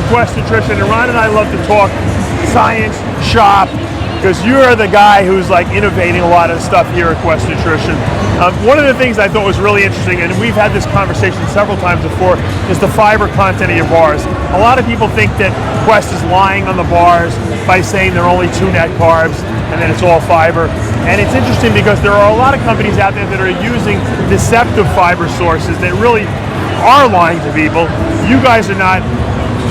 Quest Nutrition, and Ron and I love to talk science, shop, because you're the guy who's like innovating a lot of stuff here at Quest Nutrition. One of the things I thought was really interesting, and we've had this conversation several times before, is the fiber content of your bars. A lot of people think that Quest is lying on the bars by saying they're only 2 net carbs and then it's all fiber. And it's interesting because there are a lot of companies out there that are using deceptive fiber sources that really are lying to people. You guys are not.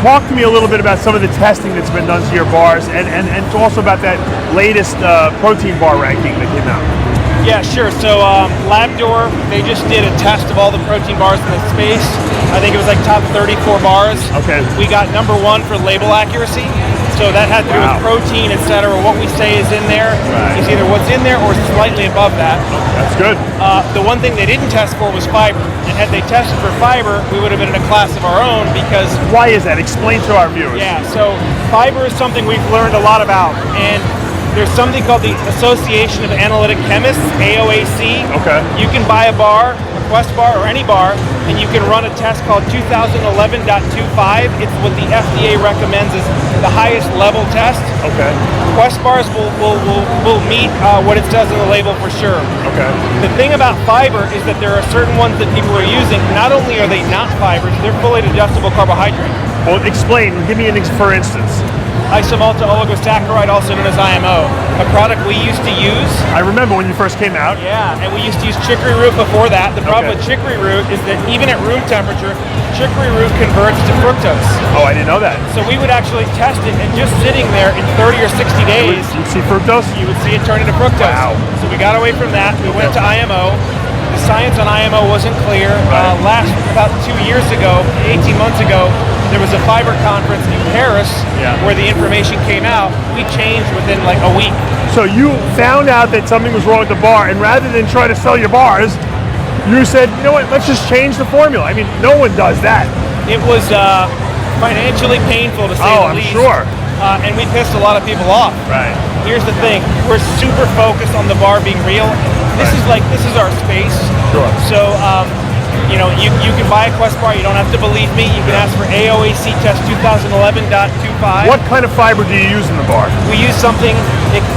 Talk to me a little bit about some of the testing that's been done to your bars, and also about that latest protein bar ranking that came out. Yeah, sure. So LabDoor, they just did a test of all the protein bars in the space. I think it was like top 34 bars. Okay. We got #1 for label accuracy. So that had to do with protein, etc. What we say is in there is either what's in there or slightly above that. That's good. The one thing they didn't test for was fiber. And had they tested for fiber, we would have been in a class of our own because... Why is that? Explain to our viewers. Yeah, so fiber is something we've learned a lot about. And there's something called the Association of Analytic Chemists, AOAC. Okay. You can buy a bar, a Quest bar or any bar, and you can run a test called 2011.25. It's what the FDA recommends as the highest level test. Okay. Quest bars will meet what it says in the label for sure. Okay. The thing about fiber is that there are certain ones that people are using. Not only are they not fibers, they're fully digestible carbohydrate. Well, explain. Give me for instance. Isomalto oligosaccharide, also known as IMO, a product we used to use. I remember when you first came out. Yeah, and we used to use chicory root before that. The problem with chicory root is that even at room temperature, chicory root converts to fructose. Oh, I didn't know that. So we would actually test it, and just sitting there in 30 or 60 days, you'd see fructose? You would see it turn into fructose. Wow. So we got away from that. We went to IMO. The science on IMO wasn't clear. About 2 years ago, 18 months ago, there was a fiber conference in Paris where the information came out. We changed within like a week. So you found out that something was wrong with the bar, and rather than try to sell your bars, you said, you know what, let's just change the formula. I mean, no one does that. It was financially painful to say the least. Oh, I'm sure. And we pissed a lot of people off. Right. Here's the thing, we're super focused on the bar being real. This is our space. Sure. So, you know, you can buy a Quest bar, you don't have to believe me. You can ask for AOAC test 2011.25. What kind of fiber do you use in the bar? We use something,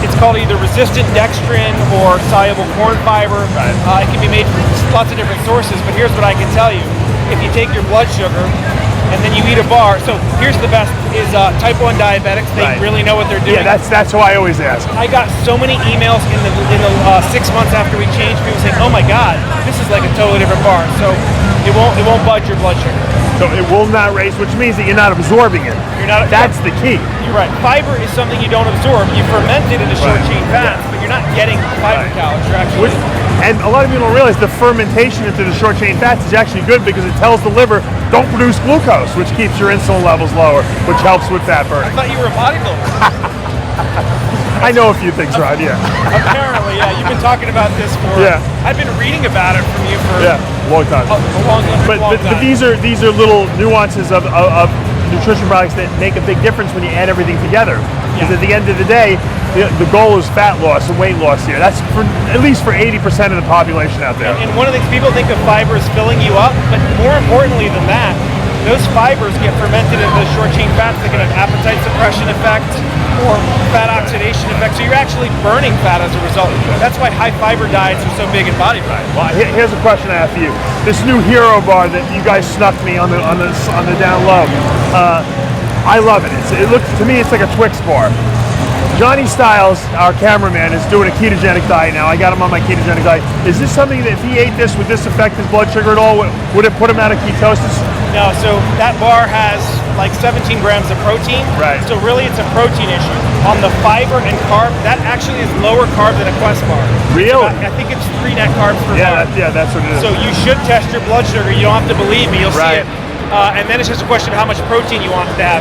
it's called either resistant dextrin or soluble corn fiber. Right. It can be made from lots of different sources, but here's what I can tell you. If you take your blood sugar and then you eat a bar, so here's the best, is type 1 diabetics, they really know what they're doing. Yeah, that's who I always ask. I got so many emails in the 6 months after we changed, people saying, oh my God, this is like a totally different bar. So it won't budge your blood sugar. So it will not raise, which means that you're not absorbing it. That's the key. You're right. Fiber is something you don't absorb. You ferment it into short chain fats, but you're not getting fiber calories. You're actually... And a lot of people don't realize the fermentation into the short chain fats is actually good because it tells the liver, don't produce glucose, which keeps your insulin levels lower, which helps with fat burning. I thought you were a bodybuilder. I know a few things, Rod, Apparently, yeah. You've been talking about this for... I've been reading about it from you for... a long time. A long time. But these are little nuances of nutrition products that make a big difference when you add everything together. Because at the end of the day, the goal is fat loss and weight loss here. That's at least for 80% of the population out there. And one of the things, people think of fiber as filling you up, but more importantly than that, those fibers get fermented into the short chain fats that can have appetite suppression effect or fat oxidation effect. So you're actually burning fat as a result. That's why high fiber diets are so big in bodybuilding. Well, here's a question I have for you. This new Hero bar that you guys snuck me on the down low, I love it. It looks to me, it's like a Twix bar. Johnny Styles, our cameraman, is doing a ketogenic diet now. I got him on my ketogenic diet. Is this something that if he ate this, would this affect his blood sugar at all? Would it put him out of ketosis? No, so that bar has like 17 grams of protein. Right. So really it's a protein issue. On the fiber and carb, that actually is lower carb than a Quest bar. Really? I think it's 3 net carbs per bar. That's what it is. So you should test your blood sugar. You don't have to believe me, you'll see it. And then it's just a question of how much protein you want to have.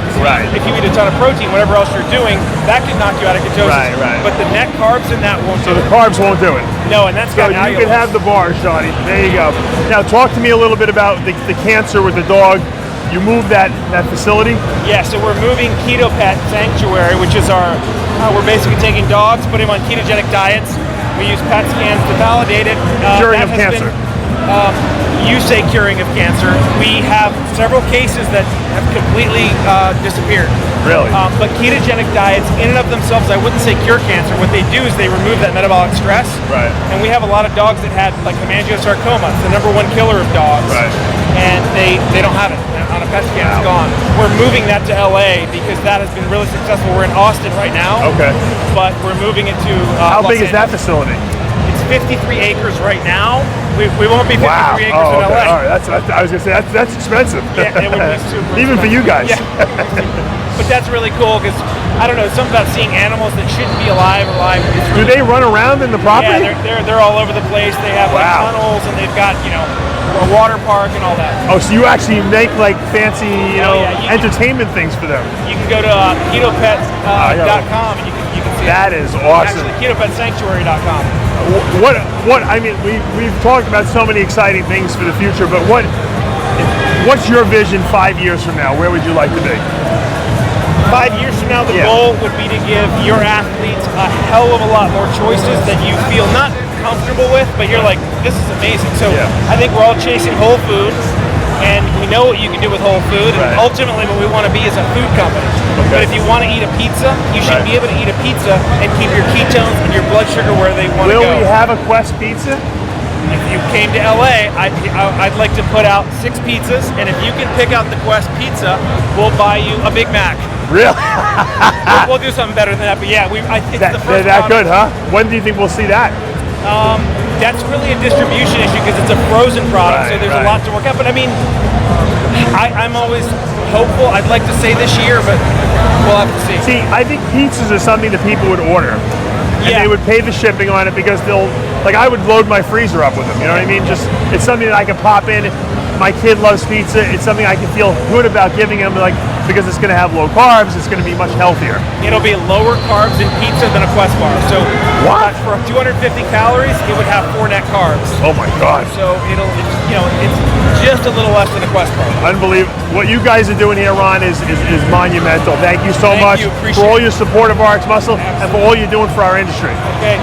If you eat a ton of protein, whatever else you're doing, that can knock you out of ketosis. But the net carbs in that won't do it. So the carbs won't do it. No, and that's so you can have the bar, Shawnee. There you go. Now talk to me a little bit about the cancer with the dog. You moved that facility? Yeah, so we're moving Keto Pet Sanctuary, which is our, we're basically taking dogs, putting them on ketogenic diets. We use PET scans to validate it. Curing of cancer. you say curing of cancer. We have several cases that have completely disappeared. Really? But ketogenic diets, in and of themselves, I wouldn't say cure cancer. What they do is they remove that metabolic stress. Right. And we have a lot of dogs that had like hemangiosarcoma. It's the #1 killer of dogs. Right. And they don't have it. On a PET scan, it's gone. We're moving that to LA because that has been really successful. We're in Austin right now. Okay. But we're moving it to How Los big is that Angeles. facility? It's 53 acres right now. We won't be 53 Wow. acres Oh, in okay. LA. All right. I was gonna say that's expensive. Yeah, it would be super Even for you guys. Yeah. But that's really cool because, I don't know, something about seeing animals that shouldn't be alive. It's Do really they run around in the property? Yeah, they're all over the place. They have like Wow. tunnels and they've got, a water park and all that. Oh, so you actually make like fancy, yeah, entertainment things for them. You can go to ketopet.com and you can see That is awesome. Actually, ketopetsanctuary.com. What I mean, we've talked about so many exciting things for the future, but what's your vision 5 years from now? Where would you like to be? 5 years from now, the goal would be to give your athletes a hell of a lot more choices that you feel not comfortable with, but you're like, this is amazing. So I think we're all chasing whole food, and we know what you can do with whole food, and ultimately what we want to be is a food company. But if you want to eat a pizza, you should be able to eat a pizza and keep your ketones and your blood sugar where they want to go. Will we have a Quest pizza? If you came to LA, I'd like to put out 6 pizzas, and if you can pick out the Quest pizza, we'll buy you a Big Mac. Really? We'll do something better than that, but yeah, it's the first. They're that good, huh? When do you think we'll see that? That's really a distribution issue because it's a frozen product, so there's a lot to work out. But I mean, I'm always hopeful. I'd like to say this year, but we'll have to see. See, I think pizzas are something that people would order. And they would pay the shipping on it because I would load my freezer up with them. You know what I mean? Just, it's something that I can pop in. My kid loves pizza. It's something I can feel good about giving him, because it's going to have low carbs. It's going to be much healthier. It'll be lower carbs in pizza than a Quest bar. So for 250 calories, it would have 4 net carbs. Oh my God! So it's just a little less than a Quest bar. Unbelievable. What you guys are doing here, Ron, is monumental. Thank you so much you. for all your support of RX Muscle and for all you're doing for our industry. Okay.